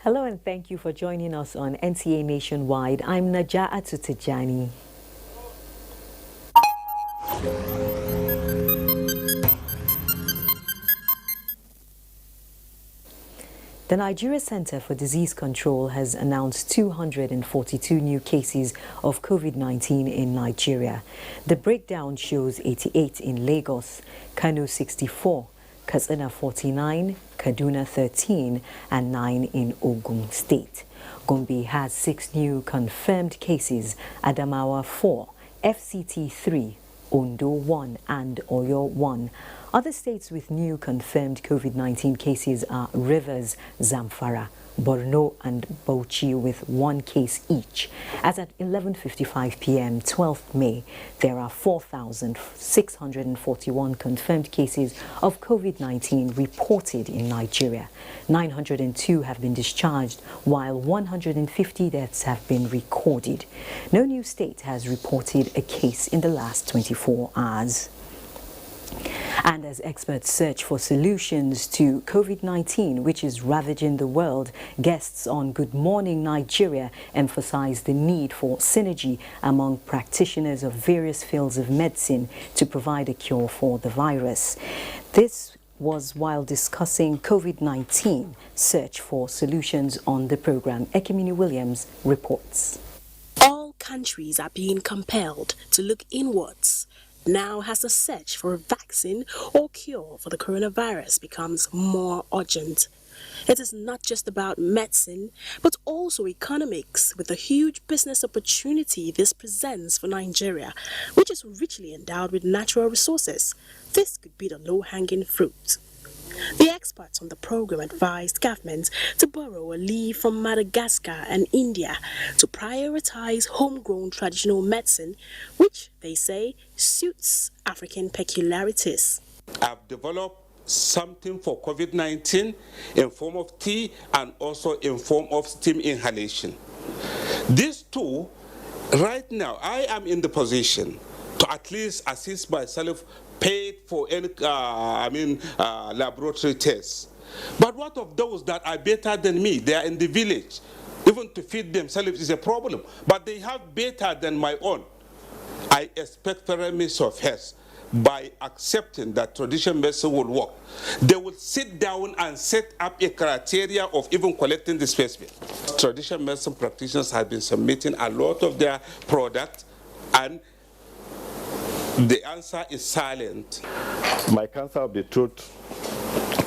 Hello and thank you for joining us on NTA Nationwide. I'm Naja'atu Tijani. The Nigeria Center for Disease Control has announced 242 new cases of COVID-19 in Nigeria. The breakdown shows 88 in Lagos, Kano 64, Katsina 49, Kaduna 13, and 9 in Ogun State. Gombe has 6 new confirmed cases, Adamawa 4, FCT 3, Ondo 1, and Oyo 1. Other states with new confirmed COVID-19 cases are Rivers, Zamfara, Borno and Bauchi with 1 case each. As at 11:55 p.m. 12th May, there are 4,641 confirmed cases of COVID-19 reported in Nigeria. 902 have been discharged, while 150 deaths have been recorded. No new state has reported a case in the last 24 hours. And as experts search for solutions to COVID-19, which is ravaging the world, guests on Good Morning Nigeria emphasize the need for synergy among practitioners of various fields of medicine to provide a cure for the virus. This was while discussing COVID-19 search for solutions on the program. Ekemini Williams reports. All countries are being compelled to look inwards now as the search for a vaccine or cure for the coronavirus becomes more urgent. It is not just about medicine, but also economics, with the huge business opportunity this presents for Nigeria, which is richly endowed with natural resources. This could be the low-hanging fruit. The experts on the program advised governments to borrow a leaf from Madagascar and India to prioritize homegrown traditional medicine, which they say suits African peculiarities. I've developed something for COVID-19 in form of tea and also in form of steam inhalation. These two, right now, I am in the position to at least assist myself paid for any laboratory tests. But what of those that are better than me? They are in the village. Even to feed themselves is a problem. But they have better than my own. I expect pyramids of health by accepting that traditional medicine will work. They will sit down and set up a criteria of even collecting the specimen. Traditional medicine practitioners have been submitting a lot of their products, and the answer is silent. My cancer of the throat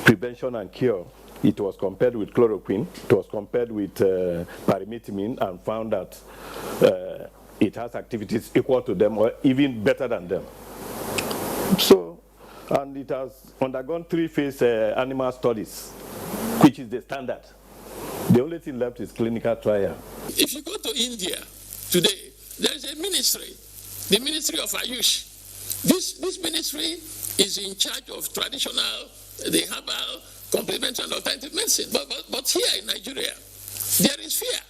prevention and cure, it was compared with chloroquine, it was compared with pyrimethamine, and found that it has activities equal to them or even better than them. So, and it has undergone 3-phase animal studies, which is the standard. The only thing left is clinical trial. If you go to India today, there is a ministry, the Ministry of Ayush. This ministry is in charge of traditional, the herbal, complementary and alternative medicine. But here in Nigeria, there is fear.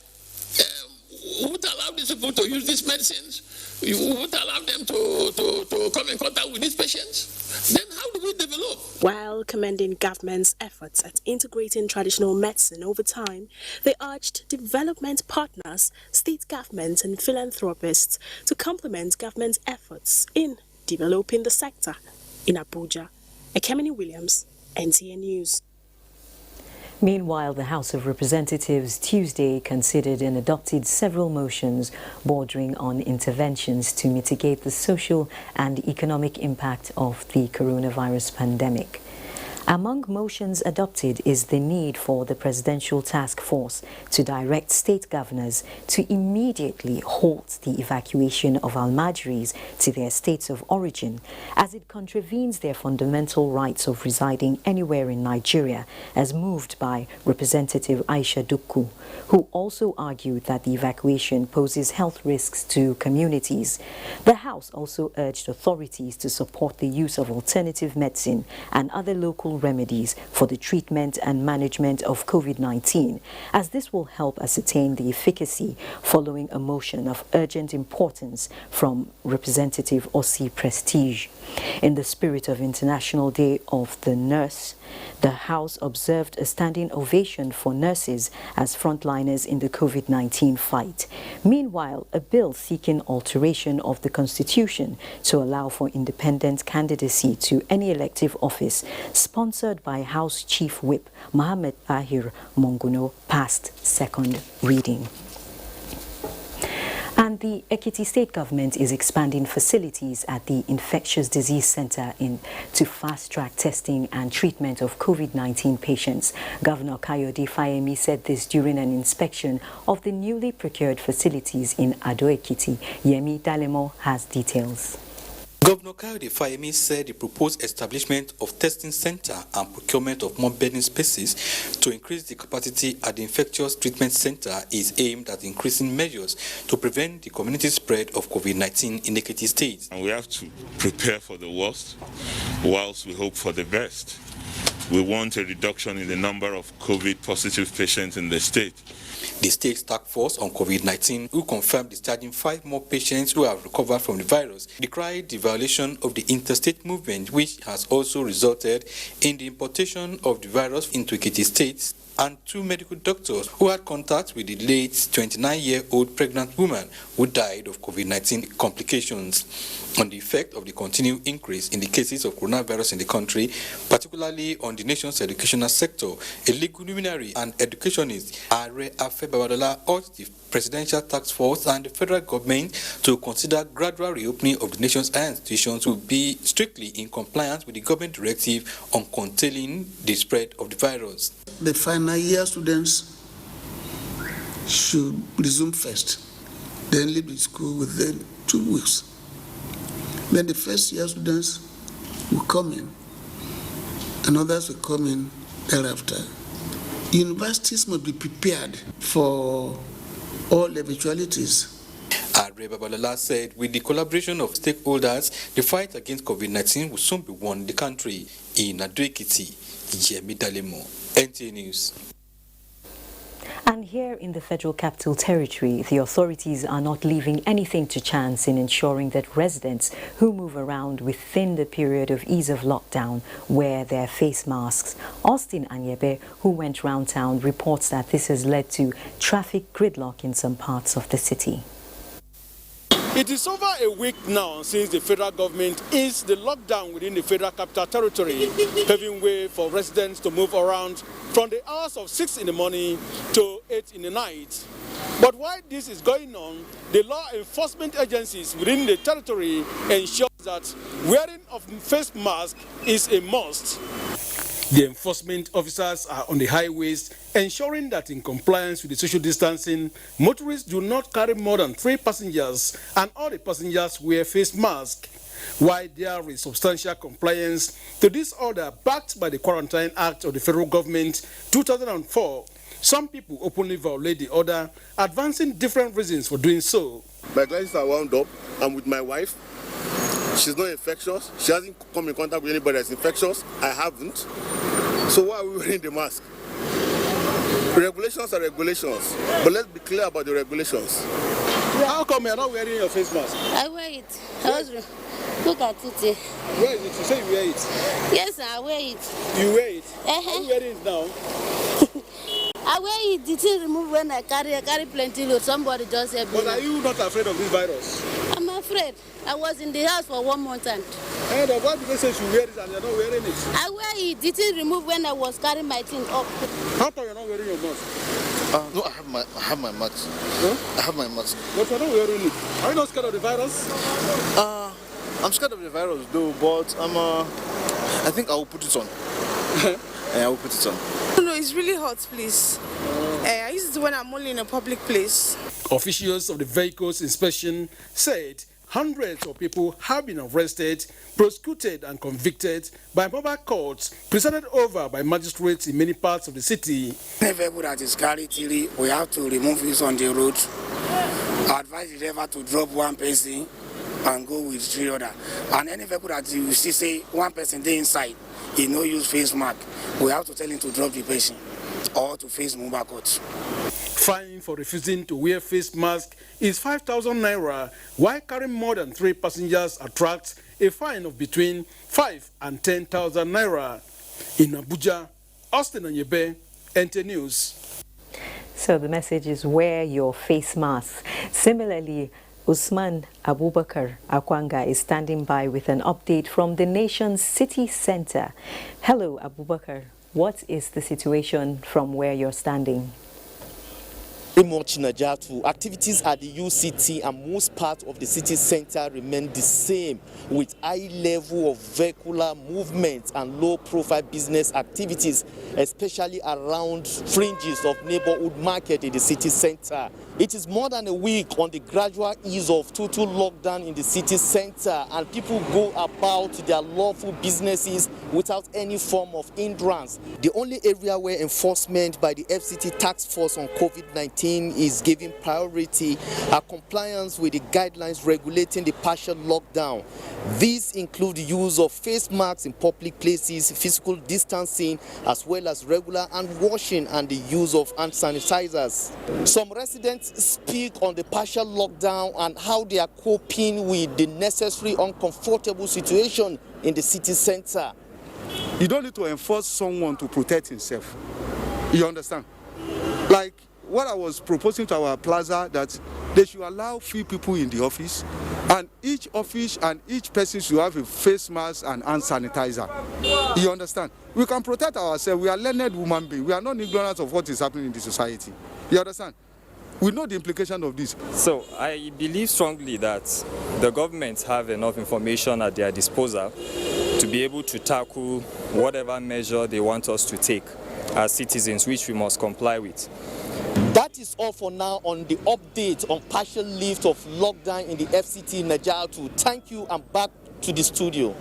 We would allow these people to use these medicines. We would allow them to come in contact with these patients. Then how do we develop? While commending government's efforts at integrating traditional medicine over time, they urged development partners, state governments and philanthropists to complement government's efforts in developing the sector. In Abuja, Ekemini Williams, NTA News. Meanwhile, the House of Representatives Tuesday considered and adopted several motions bordering on interventions to mitigate the social and economic impact of the coronavirus pandemic. Among motions adopted is the need for the Presidential Task Force to direct state governors to immediately halt the evacuation of Almajiris to their states of origin, as it contravenes their fundamental rights of residing anywhere in Nigeria, as moved by Representative Aisha Dukku, who also argued that the evacuation poses health risks to communities. The House also urged authorities to support the use of alternative medicine and other local remedies for the treatment and management of COVID-19, as this will help ascertain the efficacy following a motion of urgent importance from Representative Ossi Prestige. In the spirit of International Day of the Nurse, the House observed a standing ovation for nurses as frontliners in the COVID-19 fight. Meanwhile, a bill seeking alteration of the Constitution to allow for independent candidacy to any elective office, sponsored by House Chief Whip Mohammed Ahir Monguno, passed second reading. And the Ekiti State Government is expanding facilities at the Infectious Disease Center to fast-track testing and treatment of COVID-19 patients. Governor Kayode Fayemi said this during an inspection of the newly procured facilities in Ado Ekiti. Yemi Dalemo has details. Governor Kayode Fayemi said the proposed establishment of testing center and procurement of more bedding spaces to increase the capacity at the infectious treatment center is aimed at increasing measures to prevent the community spread of COVID-19 in Ekiti State. And we have to prepare for the worst whilst we hope for the best. We want a reduction in the number of COVID-positive patients in the state. The state task force on COVID-19, who confirmed discharging 5 more patients who have recovered from the virus, decried the violation of the interstate movement, which has also resulted in the importation of the virus into Ekiti State, and 2 medical doctors who had contact with the late 29-year-old pregnant woman who died of COVID-19 complications. On the effect of the continued increase in the cases of coronavirus in the country, particularly on the nation's educational sector, a legal luminary and educationist, Are Afe Babalola, urged the Presidential Task Force and the federal government to consider gradual reopening of the nation's higher institutions to be strictly in compliance with the government directive on containing the spread of the virus. The final year students should resume first, then leave the school within 2 weeks. Then the first year students will come in, and others will come in thereafter. Universities must be prepared for all eventualities. Are Babalola said with the collaboration of stakeholders, the fight against COVID-19 will soon be won in the country. In Ado Ekiti, Yemi Dalemo, NTA News. And here in the Federal Capital Territory, the authorities are not leaving anything to chance in ensuring that residents who move around within the period of ease of lockdown wear their face masks. Austin Anyebe, who went round town, reports that this has led to traffic gridlock in some parts of the city. It is over a week now since the federal government eased the lockdown within the Federal Capital Territory, paving way for residents to move around from the hours of 6 in the morning to 8 in the night. But while this is going on, the law enforcement agencies within the territory ensure that wearing of face mask is a must. The enforcement officers are on the highways, ensuring that in compliance with the social distancing, motorists do not carry more than 3 passengers and all the passengers wear face masks. While there is substantial compliance to this order backed by the Quarantine Act of the Federal Government 2004, some people openly violate the order, advancing different reasons for doing so. My glasses are wound up. I'm with my wife. She's not infectious. She hasn't come in contact with anybody that's infectious. I haven't. So why are we wearing the mask? Regulations are regulations, but let's be clear about the regulations. How come you're not wearing your face mask? I wear it. Look at it. Where is it? You say you wear it? Yes, I wear it. You wear it? Are you wearing it now? I wear it. It is removed when I carry plenty load. Somebody just help me. But are you not afraid of this virus? I'm afraid. I was in the house for 1 month and why did they say you wear it and you're not wearing it? I wear it. It is removed when I was carrying my thing up. How come you're not wearing your mask? No, I have my mask. Huh? I have my mask. But you're not wearing it. Are you not scared of the virus? I'm scared of the virus though, but I think I will put it on. I will put it on. No, it's really hot, please. I use it when I'm only in a public place. Officials of the vehicles inspection said hundreds of people have been arrested, prosecuted and convicted by mobile courts presided over by magistrates in many parts of the city. Any vehicle that is carried illy, we have to remove it on the road. I advise the driver to drop one person and go with 3 other. And any vehicle that you see say one person dey inside, he no use face mask, we have to tell him to drop the person or to face move backwards. Fine for refusing to wear face mask is 5,000 naira, while carrying more than 3 passengers attracts a fine of between 5 and 10,000 naira. In Abuja, Austin Anyebe, NT News. So the message is wear your face mask. Similarly, Usman Abubakar Akwanga is standing by with an update from the nation's city center. Hello, Abubakar. What is the situation from where you're standing? Much Najatu. Activities at the UCT and most parts of the city center remain the same, with high level of vehicular movement and low profile business activities, especially around fringes of neighborhood market in the city center. It is more than a week on the gradual ease of total lockdown in the city center, and people go about their lawful businesses without any form of hindrance. The only area where enforcement by the FCT task force on COVID-19 is giving priority are compliance with the guidelines regulating the partial lockdown. These include the use of face masks in public places, physical distancing, as well as regular hand washing and the use of hand sanitizers. Some residents speak on the partial lockdown and how they are coping with the necessary uncomfortable situation in the city center. You don't need to enforce someone to protect himself. You understand? Like what I was proposing to our plaza, that they should allow few people in the office, and each office and each person should have a face mask and hand sanitizer. You understand? We can protect ourselves. We are learned human beings. We are not ignorant of what is happening in the society. You understand? We know the implication of this. So I believe strongly that the government have enough information at their disposal to be able to tackle whatever measure they want us to take as citizens, which we must comply with. That is all for now on the update on partial lift of lockdown in the FCT Najatu. Thank you, and back to the studio.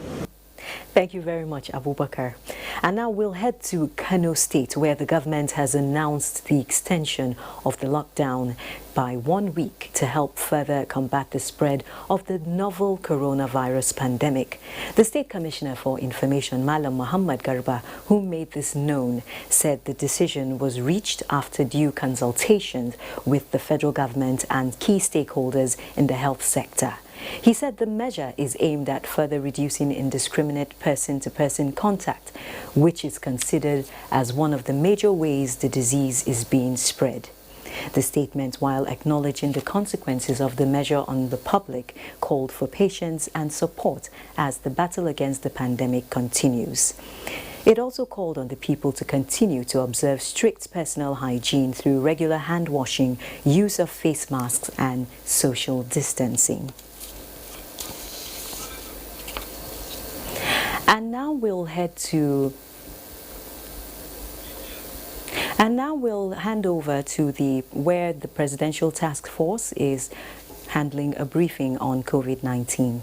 Thank you very much, Abubakar. And now we'll head to Kano State, where the government has announced the extension of the lockdown by 1 week to help further combat the spread of the novel coronavirus pandemic. The State Commissioner for Information, Malam Muhammad Garba, who made this known, said the decision was reached after due consultations with the federal government and key stakeholders in the health sector. He said the measure is aimed at further reducing indiscriminate person-to-person contact, which is considered as one of the major ways the disease is being spread. The statement, while acknowledging the consequences of the measure on the public, called for patience and support as the battle against the pandemic continues. It also called on the people to continue to observe strict personal hygiene through regular hand washing, use of face masks and social distancing. And now we'll hand over to where the Presidential Task Force is handling a briefing on COVID-19.